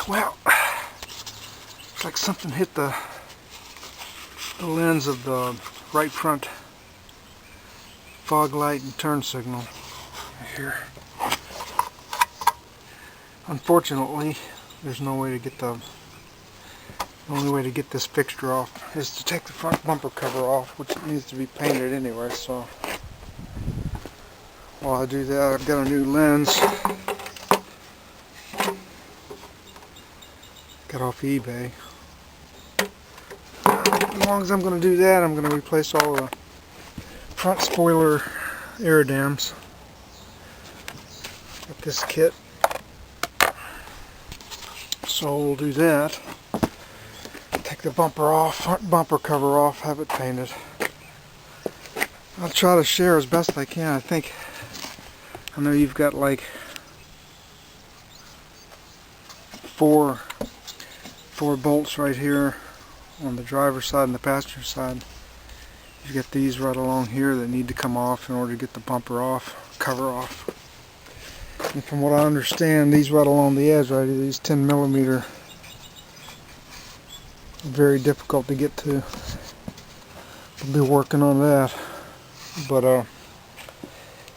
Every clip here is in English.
Well, looks like something hit the lens of the right front fog light and turn signal right here. Unfortunately, there's no way to get the only way to get this fixture off is to take the front bumper cover off, which needs to be painted anyway. So while I do that, I've got a new lens. Got off eBay. As long as I'm going to do that, I'm going to replace all the front spoiler air dams with this kit. So we'll do that. Take the bumper off, front bumper cover off, have it painted. I'll try to share as best I can. I know you've got like four bolts right here on the driver's side and the passenger side. You've got these right along here that need to come off in order to get the bumper off, cover off. And from what I understand, these right along the edge, right, these 10mm, very difficult to get to. I'll be working on that. But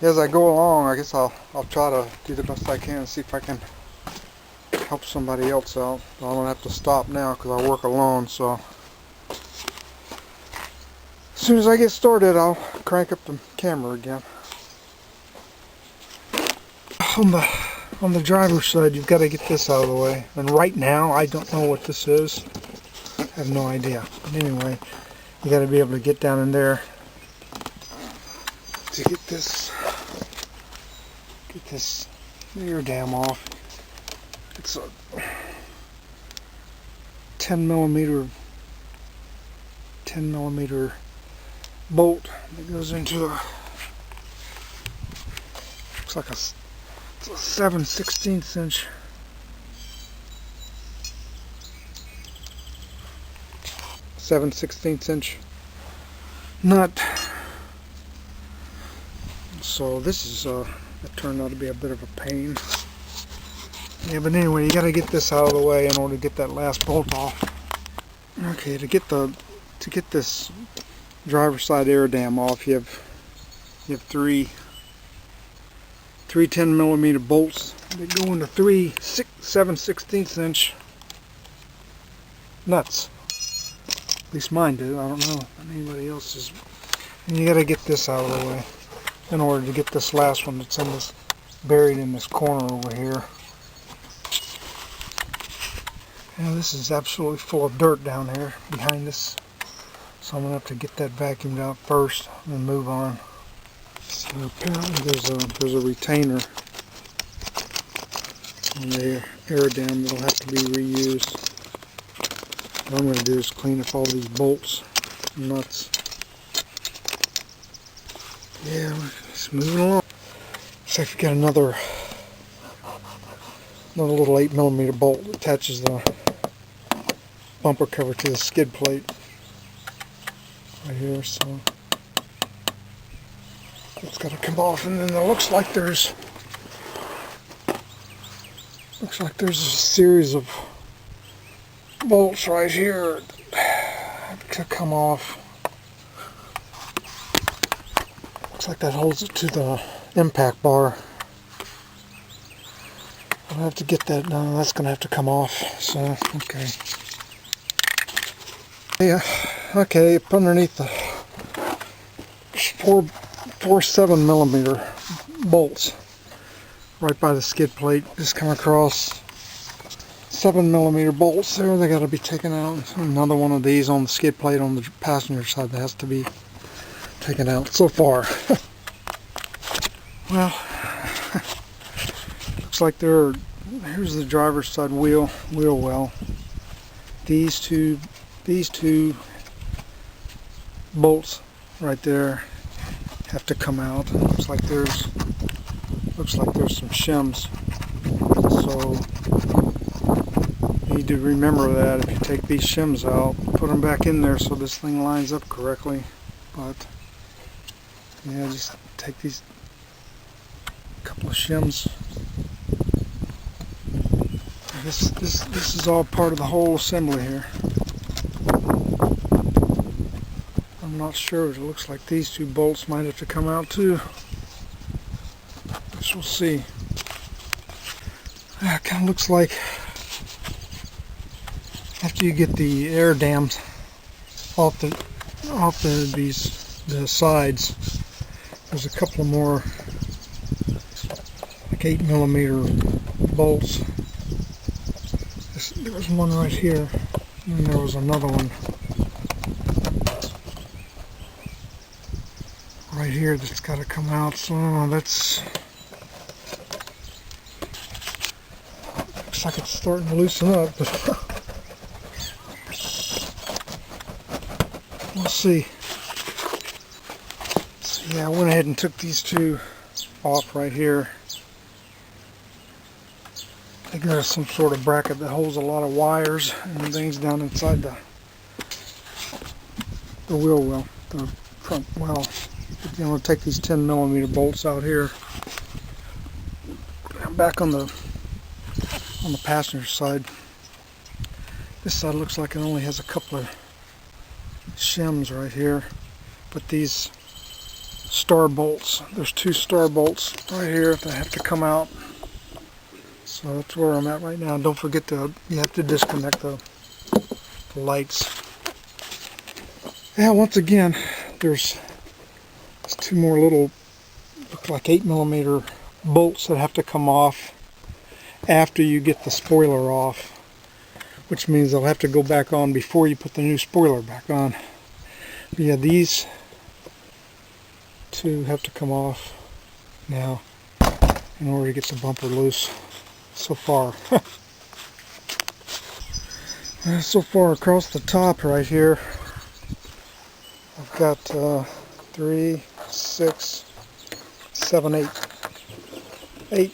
as I go along, I guess I'll try to do the best I can and see if I can help somebody else out. I don't have to stop now because I work alone, so as soon as I get started, I'll crank up the camera again. On the driver's side, you've got to get this out of the way. And right now, I don't know what this is. I have no idea. But anyway, you got to be able to get down in there to get this air dam off. It's a 10mm bolt that goes into a, looks like it's a 7/16 inch nut. So this is it turned out to be a bit of a pain. Yeah, but anyway, you got to get this out of the way in order to get that last bolt off. Okay, to get this driver's side air dam off, you have three 10mm bolts that go into three 7/16 inch nuts. At least mine do. I don't know if anybody else's. And you got to get this out of the way in order to get this last one that's buried in this corner over here. Yeah, this is absolutely full of dirt down here behind this, so I'm going to have to get that vacuumed out first and then move on. So apparently there's a retainer on the air dam that'll have to be reused. What I'm going to do is clean up all these bolts and nuts. Yeah, it's moving along. So I've got another little 8mm bolt that attaches the bumper cover to the skid plate right here, so it's got to come off. And then it looks like there's a series of bolts right here to come off. Looks like that holds it to the impact bar. I'll have to get that done. That's going to have to come off. So, okay. Yeah, okay, up underneath the four 7mm bolts right by the skid plate, just come across 7mm bolts there. They got to be taken out. Another one of these on the skid plate on the passenger side that has to be taken out so far. Well, looks like here's the driver's side wheel well. These two bolts right there have to come out. Looks like there's some shims. So you need to remember that if you take these shims out, put them back in there so this thing lines up correctly. But yeah, just take these couple of shims This is all part of the whole assembly here. I'm not sure. It looks like these two bolts might have to come out too. Guess we'll see. It kind of looks like after you get the air dams off the sides, there's a couple of more like 8mm bolts. There was one right here, and there was another one right here that's got to come out. So that's looks like it's starting to loosen up, but we'll see. So yeah, I went ahead and took these two off right here. I think there's some sort of bracket that holds a lot of wires and things down inside the wheel well, the front well. I'm going to take these 10mm bolts out here. Back on the passenger side. This side looks like it only has a couple of shims right here, but these star bolts, there's two star bolts right here that have to come out. So that's where I'm at right now. Don't forget you have to disconnect the lights. Yeah, once again, there's two more little, look like 8mm bolts that have to come off after you get the spoiler off, which means they'll have to go back on before you put the new spoiler back on. But yeah, these two have to come off now in order to get the bumper loose. So far. So far across the top right here, I've got 3, 6, 7, 8,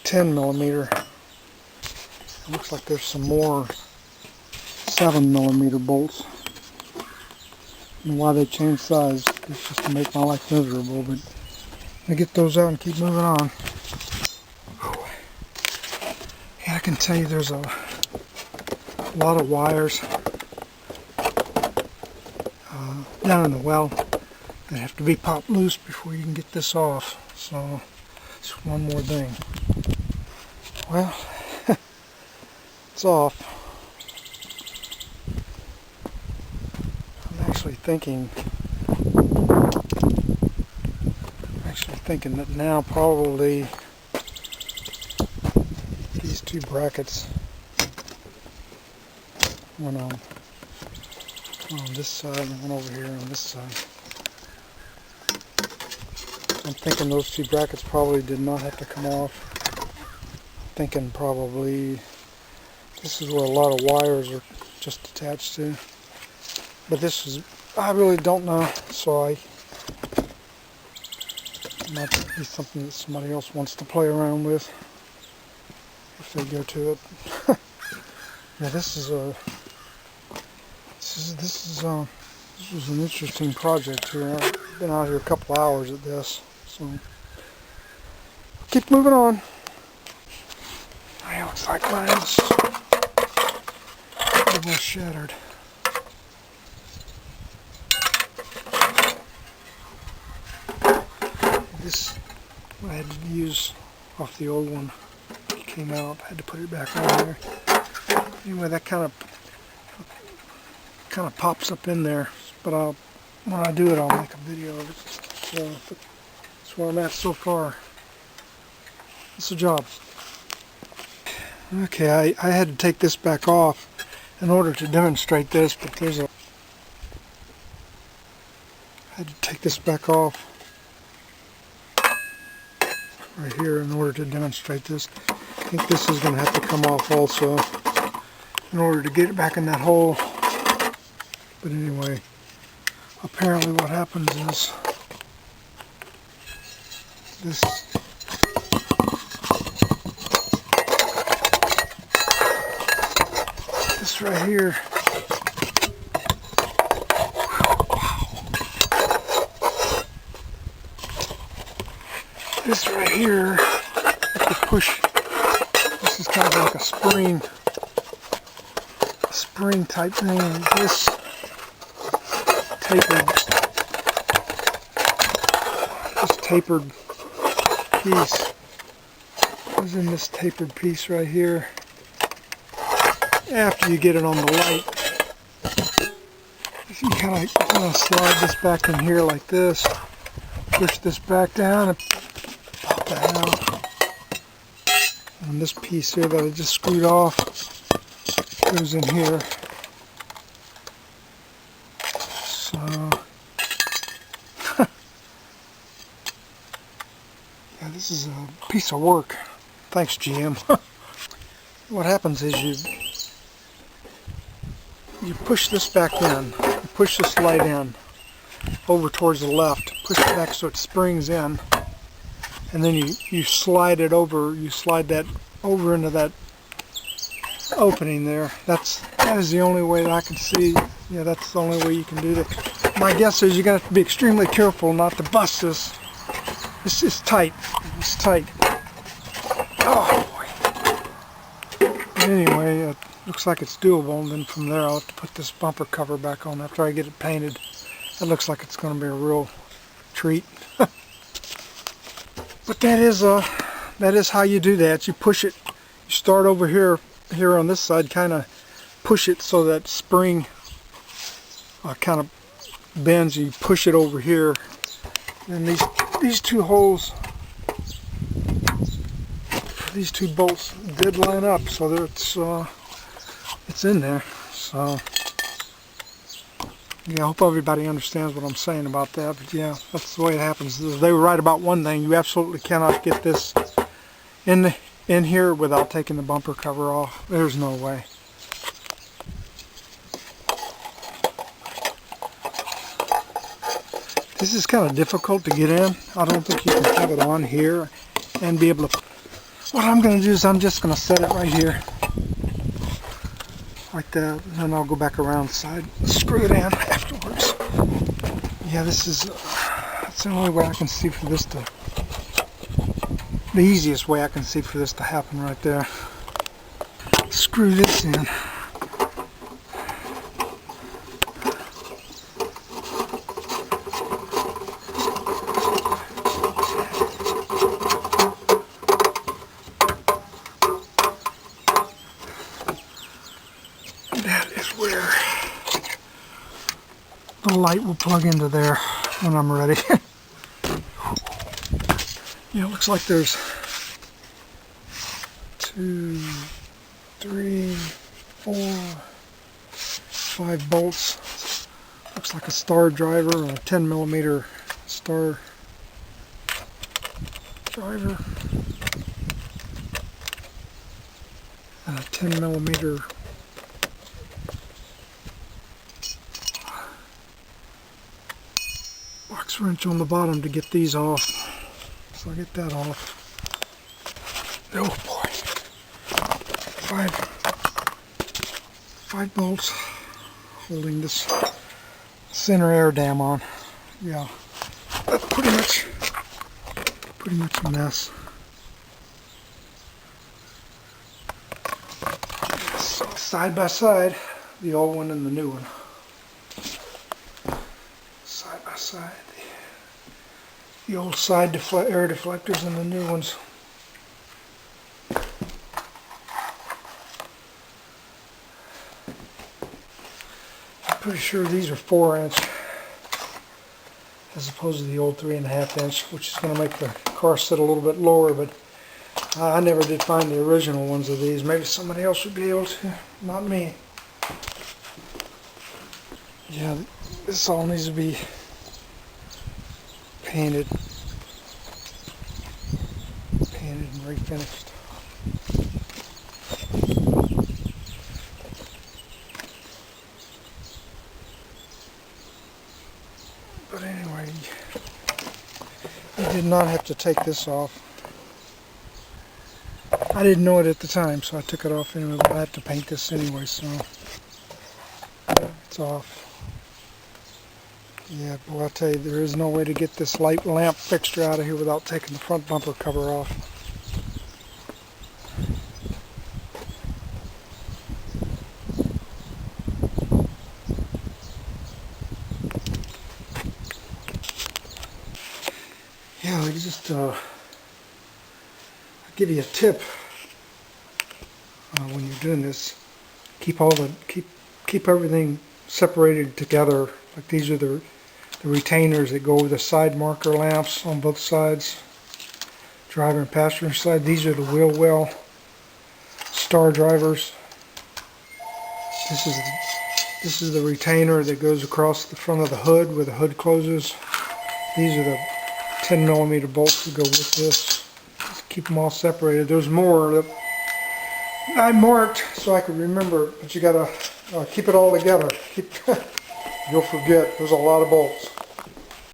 10mm. It looks like there's some more 7mm bolts. And why they changed size, it's just to make my life miserable, but I get those out and keep moving on. Yeah, I can tell you there's a lot of wires down in the well that have to be popped loose before you can get this off. So it's one more thing. Well, it's off. I'm actually thinking that now probably these two brackets, one on this side and one over here on this side. I'm thinking those two brackets probably did not have to come off. I'm thinking probably this is where a lot of wires are just attached to. But this is, I really don't know, so it might be something that somebody else wants to play around with if they go to it. Yeah, this was an interesting project here. I've been out here a couple hours at this, so keep moving on. It looks like mine's almost shattered. This I had to use off the old one. It came out. I had to put it back on there. Anyway, that kind of pops up in there. But when I do it, I'll make a video of it. So that's where I'm at so far. It's a job. Okay, I had to take this back off in order to demonstrate this, but I had to take this back off right here in order to demonstrate this. I think this is going to have to come off also in order to get it back in that hole. But anyway, apparently what happens is this right here, if you push, this is kind of like a spring spring type thing, and this tapered piece goes in this tapered piece right here. After you get it on the light, you kind of slide this back in here like this, push this back down, and pop that out. And this piece here that I just screwed off goes in here. So, yeah, this is a piece of work. Thanks, GM. What happens is you push this back in, you push this light in over towards the left, push it back so it springs in, and then you slide it over, you slide that over into that opening there. That is the only way that I can see. Yeah, that's the only way you can do that. My guess is you're going to have to be extremely careful not to bust this. This is tight. It's tight. Oh boy. But anyway, it looks like it's doable, and then from there I'll have to put this bumper cover back on after I get it painted. It looks like it's going to be a real treat. But that is how you do that. You push it. You start over here on this side, kind of push it so that spring kind of bends. You push it over here, and these two holes, these two bolts did line up, so there it's in there. So yeah, I hope everybody understands what I'm saying about that. But yeah, that's the way it happens. They were right about one thing: you absolutely cannot get this in here without taking the bumper cover off. There's no way. This is kind of difficult to get in. I don't think you can have it on here and be able to. What I'm going to do is I'm just going to set it right here like that, and then I'll go back around the side and screw it in afterwards. Yeah, that's the only way I can see for this to, the easiest way I can see for this to happen right there. Screw this in. That is where the light will plug into there when I'm ready. Yeah, it looks like there's 2, 3, 4, 5 bolts. Looks like a star driver or a 10mm star driver and a 10mm box wrench on the bottom to get these off. So I get that off. Oh boy. 5 bolts holding this center air dam on. Yeah. That's pretty much a mess. So side by side, the old one and the new one. Side by side. The old side air deflectors and the new ones. I'm pretty sure these are 4-inch as opposed to the old 3.5-inch, which is going to make the car sit a little bit lower, but I never did find the original ones of these. Maybe somebody else would be able to, not me. Yeah, this all needs to be painted and refinished. But anyway, you did not have to take this off. I didn't know it at the time, so I took it off anyway, but I have to paint this anyway, so it's off. Yeah, boy, I'll tell you, there is no way to get this light lamp fixture out of here without taking the front bumper cover off. just I'll give you a tip when you're doing this. Keep everything separated together. Like these are the retainers that go with the side marker lamps on both sides, driver and passenger side. These are the wheel well star drivers. This is the retainer that goes across the front of the hood where the hood closes. These are the 10mm bolts that go with this. Just keep them all separated. There's more that I marked so I could remember, but you gotta keep it all together. You'll forget. There's a lot of bolts.